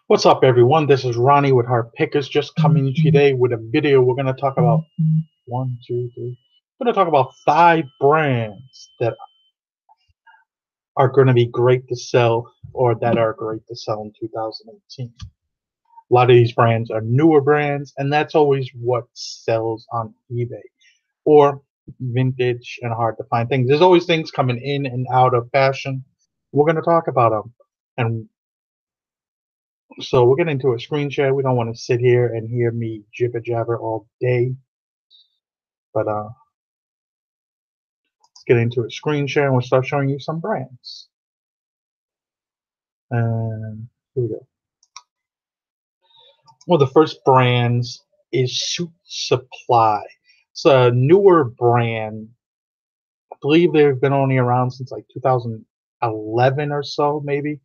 What's up, everyone? This is Ronnie with Heart Pickers, just coming today with a video. We're going to talk about one, two, three. We're going to talk about 5 brands that are going to be great to sell or that are great to sell in 2018. A lot of these brands are newer brands, and that's always what sells on eBay or vintage and hard to find things. There's always things coming in and out of fashion. We're going to talk about them. And so we'll get into a screen share. We don't want to sit here and hear me jibber jabber all day, but let's get into a screen share and we'll start showing you some brands. And here we go. One of the first brands is Suit Supply. It's a newer brand. I believe they've been only around since like 2011 or so, maybe.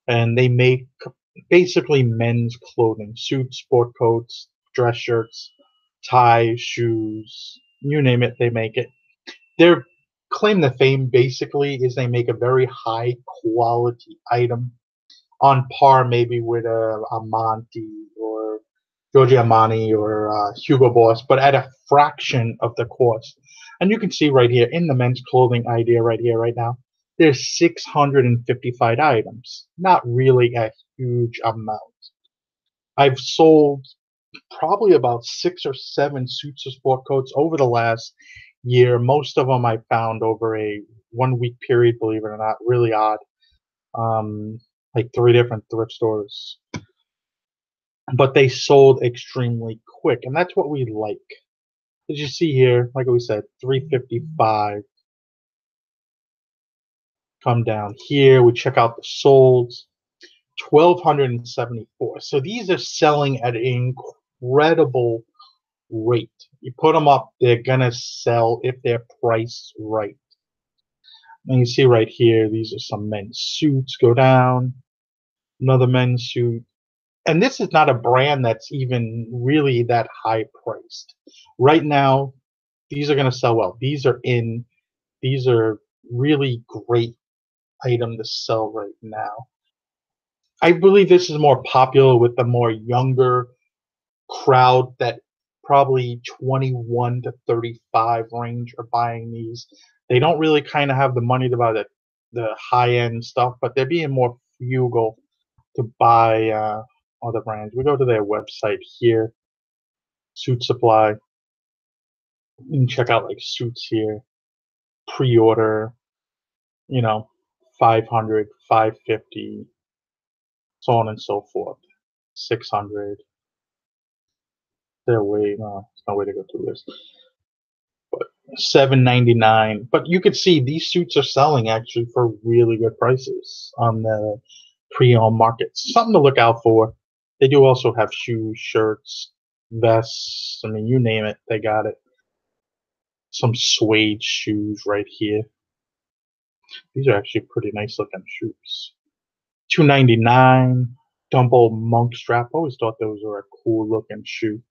And they make basically men's clothing, suits, sport coats, dress shirts, ties, shoes, you name it, they make it. Their claim to fame basically is they make a very high quality item on par maybe with a Monty or Giorgio Armani or Hugo Boss, but at a fraction of the cost. And you can see right here in the men's clothing idea right here, right now, there's 655 items. Not really a huge amount. I've sold probably about 6 or 7 suits or sport coats over the last year. Most of them I found over a 1 week period, believe it or not. Really odd. Like 3 different thrift stores. But they sold extremely quick, and that's what we like. As you see here, like we said, 355. Come down here, we check out the solds, 1,274. So these are selling at an incredible rate. You put them up, they're gonna sell if they're priced right. And you see right here, these are some men's suits. Go down, another men's suit. And this is not a brand that's even really that high priced. Right now, these are gonna sell well. These are really great item to sell right now. I believe this is more popular with the more younger crowd that probably 21 to 35 range are buying these. They don't really kind of have the money to buy the high end stuff, but they're being more frugal to buy other brands. We go to their website here, Suit Supply. You can check out like suits here, pre-order, you know, 500, 550, so on and so forth, 600. Their way, no, there's no way to go through this. 799. But you could see these suits are selling actually for really good prices on the pre-owned markets. Something to look out for. They do also have shoes, shirts, vests. I mean, you name it, they got it. Some suede shoes right here. These are actually pretty nice looking shoes. 299. Dumble monk strap. Always thought those were a cool looking shoe.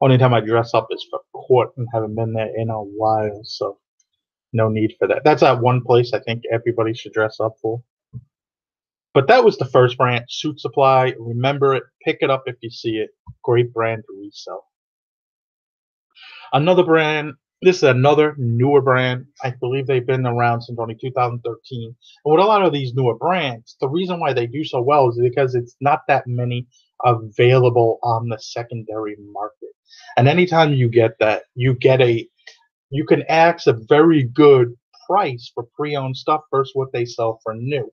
Only time I dress up is for court and haven't been there in a while, so no need for that. That's that one place I think everybody should dress up for. But that was the first brand, Suit Supply. Remember it, pick it up if you see it. Great brand to resell. Another brand, this is another newer brand. I believe they've been around since only 2013. And with a lot of these newer brands, the reason why they do so well is because it's not that many available on the secondary market. And anytime you get that, you can ask a very good price for pre-owned stuff versus what they sell for new.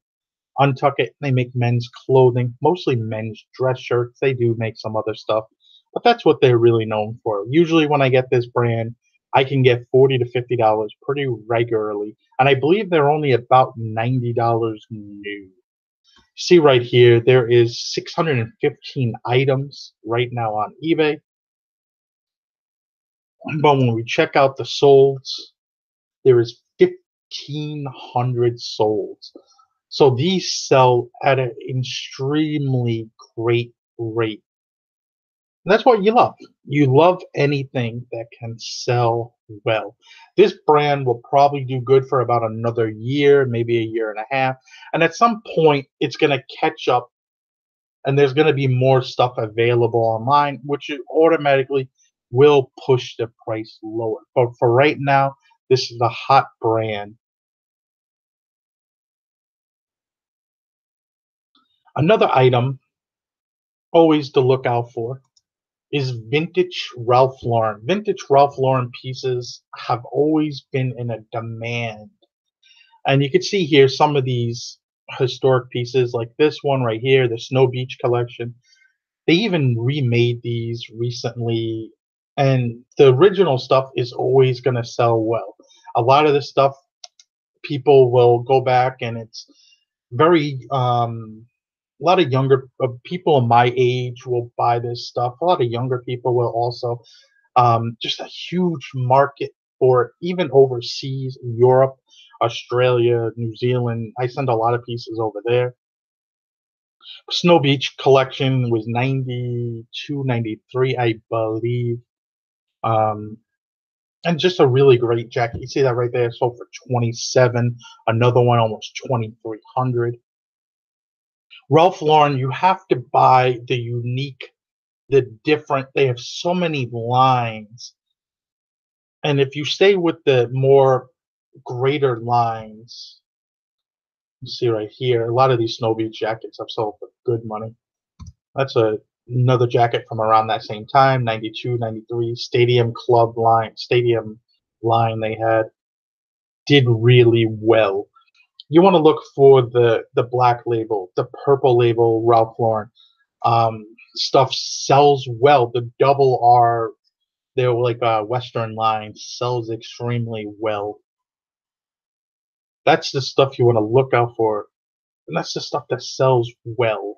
Untuck It, they make men's clothing, mostly men's dress shirts. They do make some other stuff, but that's what they're really known for. Usually when I get this brand, I can get $40 to $50 pretty regularly, and I believe they're only about $90 new. See right here, there is 615 items right now on eBay. But when we check out the solds, there is 1,500 solds. So these sell at an extremely great rate. And that's what you love. You love anything that can sell well. This brand will probably do good for about another year, maybe a year and a half. And at some point, it's going to catch up and there's going to be more stuff available online, which automatically will push the price lower. But for right now, this is a hot brand. Another item always to look out for is vintage Ralph Lauren. Vintage Ralph Lauren pieces have always been in a demand. And you can see here some of these historic pieces, like this one right here, the Snow Beach collection. They even remade these recently, and the original stuff is always going to sell well. A lot of this stuff, people will go back, and it's very a lot of younger people in my age will buy this stuff. A lot of younger people will also. Just a huge market for it, even overseas, Europe, Australia, New Zealand. I send a lot of pieces over there. Snow Beach collection was 92, 93, I believe. Um, and just a really great jacket. You see that right there? Sold for 27. Another one almost 2,300. Ralph Lauren, you have to buy the unique, the different. They have so many lines, and if you stay with the more greater lines, you see right here, a lot of these Snow Beach jackets have sold for good money. That's another jacket from around that same time, 92, 93, Stadium line they had, did really well. You want to look for the black label, the purple label, Ralph Lauren. Stuff sells well. The double R, they're like a Western line, sells extremely well. That's the stuff you want to look out for, and that's the stuff that sells well.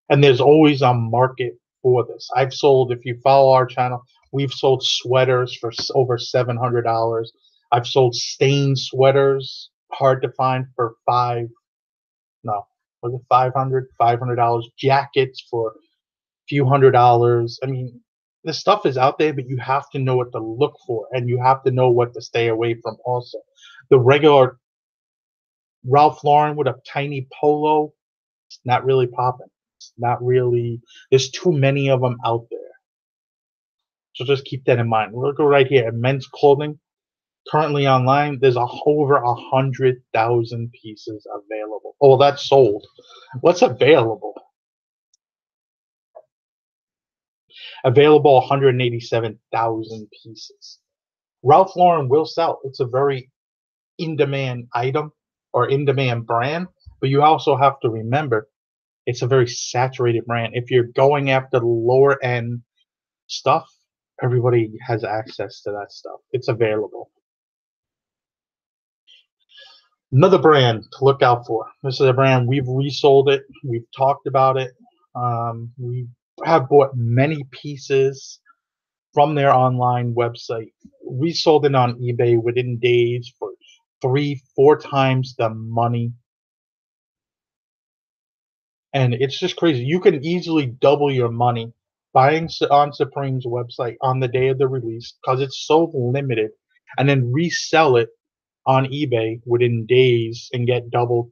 And there's always a market for this. I've sold, if you follow our channel, we've sold sweaters for over $700. I've sold stained sweaters, hard to find, for no, was it $500? Jackets for a few $100s. I mean, the stuff is out there, but you have to know what to look for, and you have to know what to stay away from also. The regular Ralph Lauren with a tiny polo, it's not really popping. It's not really, there's too many of them out there. So just keep that in mind. We'll go right here. Men's clothing, currently online, there's over 100,000 pieces available. Oh, that's sold. What's available? Available 187,000 pieces. Ralph Lauren will sell. It's a very in-demand item or in-demand brand, but you also have to remember it's a very saturated brand. If you're going after the lower end stuff, everybody has access to that stuff. It's available. Another brand to look out for. This is a brand we've resold it. We've talked about it. We have bought many pieces from their online website. We sold it on eBay within days for 3, 4 times the money. And it's just crazy. You can easily double your money buying on Supreme's website on the day of the release because it's so limited, and then resell it on eBay within days and get double,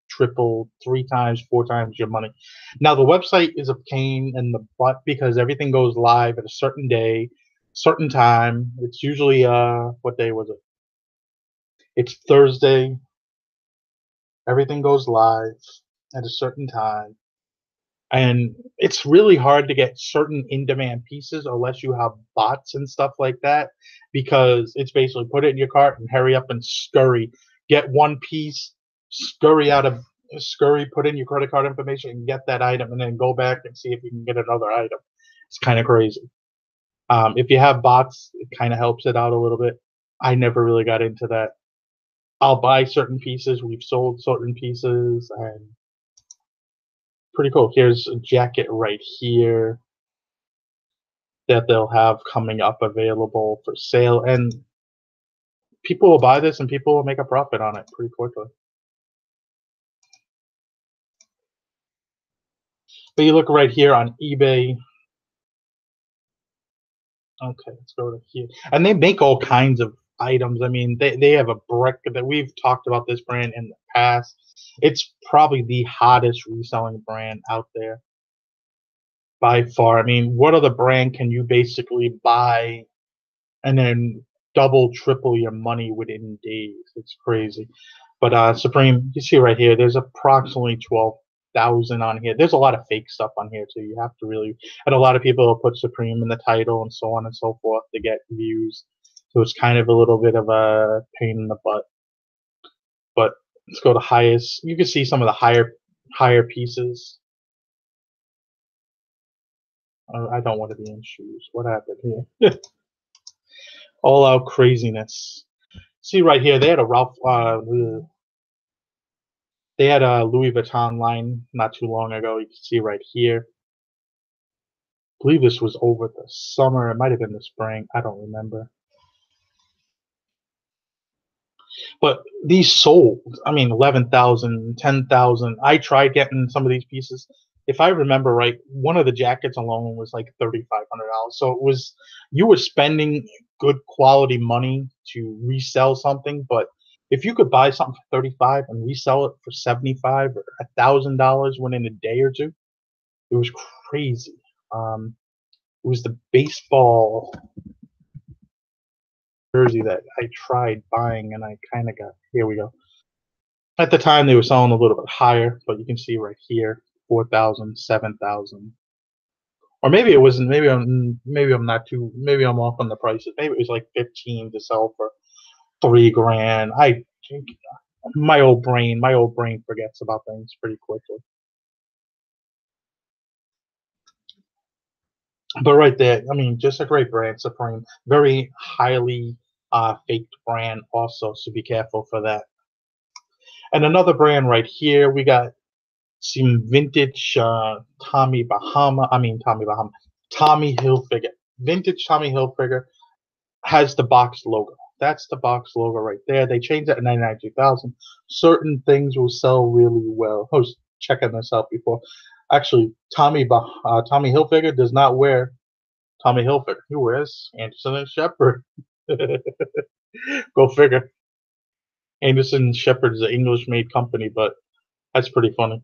triple, 3 times, 4 times your money. Now the website is a pain in the butt because everything goes live at a certain day, certain time. It's usually what day was it? It's Thursday. Everything goes live at a certain time. And it's really hard to get certain in-demand pieces unless you have bots and stuff like that, because it's basically put it in your cart and hurry up and scurry. Get one piece, scurry, put in your credit card information and get that item, and then go back and see if you can get another item. It's kind of crazy. If you have bots, it kind of helps it out a little bit. I never really got into that. I'll buy certain pieces. We've sold certain pieces, and pretty cool. Here's a jacket right here that they'll have coming up available for sale, and people will buy this and people will make a profit on it pretty quickly. But you look right here on eBay. Okay, let's go to here. And they make all kinds of items. I mean, they have a brick that we've talked about this brand in the past. It's probably the hottest reselling brand out there by far. I mean, what other brand can you basically buy and then double, triple your money within days? It's crazy. But Supreme, you see right here, there's approximately 12,000 on here. There's a lot of fake stuff on here too. You have to really, and a lot of people will put Supreme in the title and so on and so forth to get views. So it's kind of a little bit of a pain in the butt. But let's go to highest. You can see some of the higher pieces. I don't want to be in shoes. What happened here? All out craziness. See right here, they had a they had a Louis Vuitton line not too long ago. You can see right here. I believe this was over the summer. It might have been the spring. I don't remember. But these sold. I mean, 11,000, 10,000. I tried getting some of these pieces. If I remember right, one of the jackets alone was like $3,500. So it was, you were spending good quality money to resell something. But if you could buy something for 35 and resell it for 75 or $1,000 within a day or two, it was crazy. It was the baseball jersey that I tried buying, and I kind of got. Here we go. At the time, they were selling a little bit higher, but you can see right here, 4,000, 7,000, or maybe it wasn't. Maybe I'm not too. Maybe I'm off on the prices. Maybe it was like 15 to sell for 3 grand. My old brain forgets about things pretty quickly. But right there, I mean, just a great brand, Supreme. Very highly faked brand, also. So be careful for that. And another brand right here, we got some vintage Tommy Hilfiger. Vintage Tommy Hilfiger has the box logo. That's the box logo right there. They changed that in 99 2000. Certain things will sell really well. I was checking this out before. Actually, Tommy Hilfiger does not wear Tommy Hilfiger. He wears Anderson and Shepherd. Go figure. Anderson and Shepherd is an English-made company, but that's pretty funny.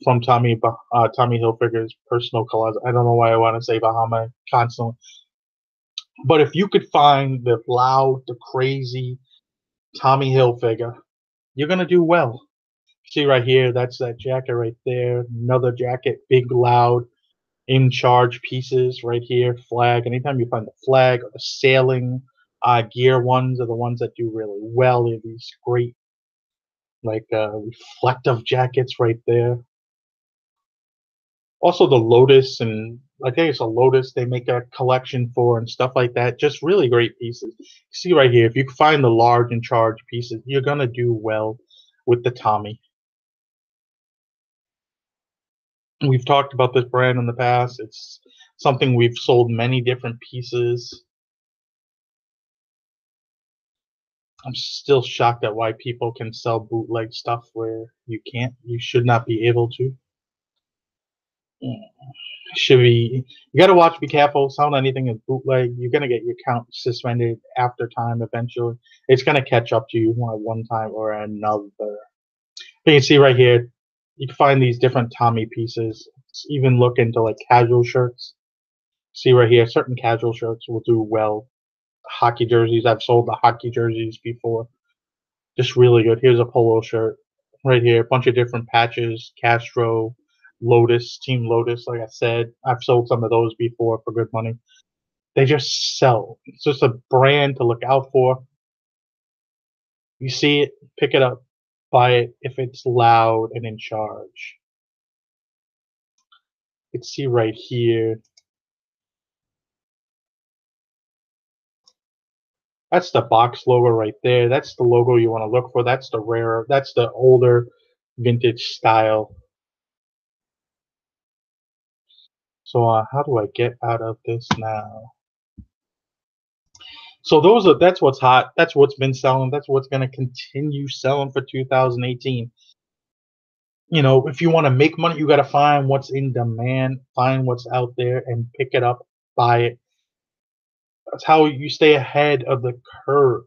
From Tommy Hilfiger's personal closet. I don't know why I want to say Bahama constantly, but if you could find the loud, the crazy Tommy Hilfiger, you're gonna do well. See right here, that's that jacket right there. Another jacket, big, loud, in charge pieces right here. Flag. Anytime you find the flag or the sailing gear ones are the ones that do really well. They're these great like reflective jackets right there. Also the Lotus, and I think it's a Lotus they make a collection for and stuff like that. Just really great pieces. See right here, if you can find the large and charge pieces, you're gonna do well with the Tommy. We've talked about this brand in the past. It's something we've sold many different pieces. I'm still shocked at why people can sell bootleg stuff where you can't. You should not be able to. Should be. You got to watch. Be careful. Selling anything is bootleg. You're gonna get your account suspended after time. Eventually, it's gonna catch up to you one time or another. But you can see right here, you can find these different Tommy pieces. Even look into like casual shirts. See right here, certain casual shirts will do well. Hockey jerseys. I've sold the hockey jerseys before. Just really good. Here's a polo shirt right here. A bunch of different patches. Castro, Lotus, Team Lotus. Like I said, I've sold some of those before for good money. They just sell. It's just a brand to look out for. You see it, pick it up, buy it if it's loud and in charge. You can see right here. That's the box logo right there. That's the logo you want to look for. That's the rare. That's the older vintage style. So how do I get out of this now? So that's what's hot. That's what's been selling. That's what's going to continue selling for 2018. You know, if you want to make money, you got to find what's in demand, find what's out there, and pick it up, buy it. That's how you stay ahead of the curve.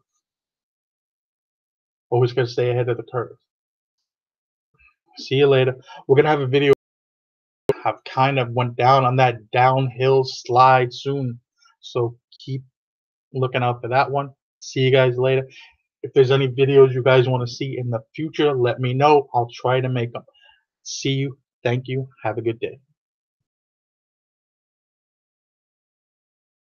Always got to stay ahead of the curve. See you later. We're gonna have a video have kind of went down on that downhill slide soon. So keep looking out for that one. See you guys later. If there's any videos you guys want to see in the future, let me know. I'll try to make them. See you. Thank you. Have a good day.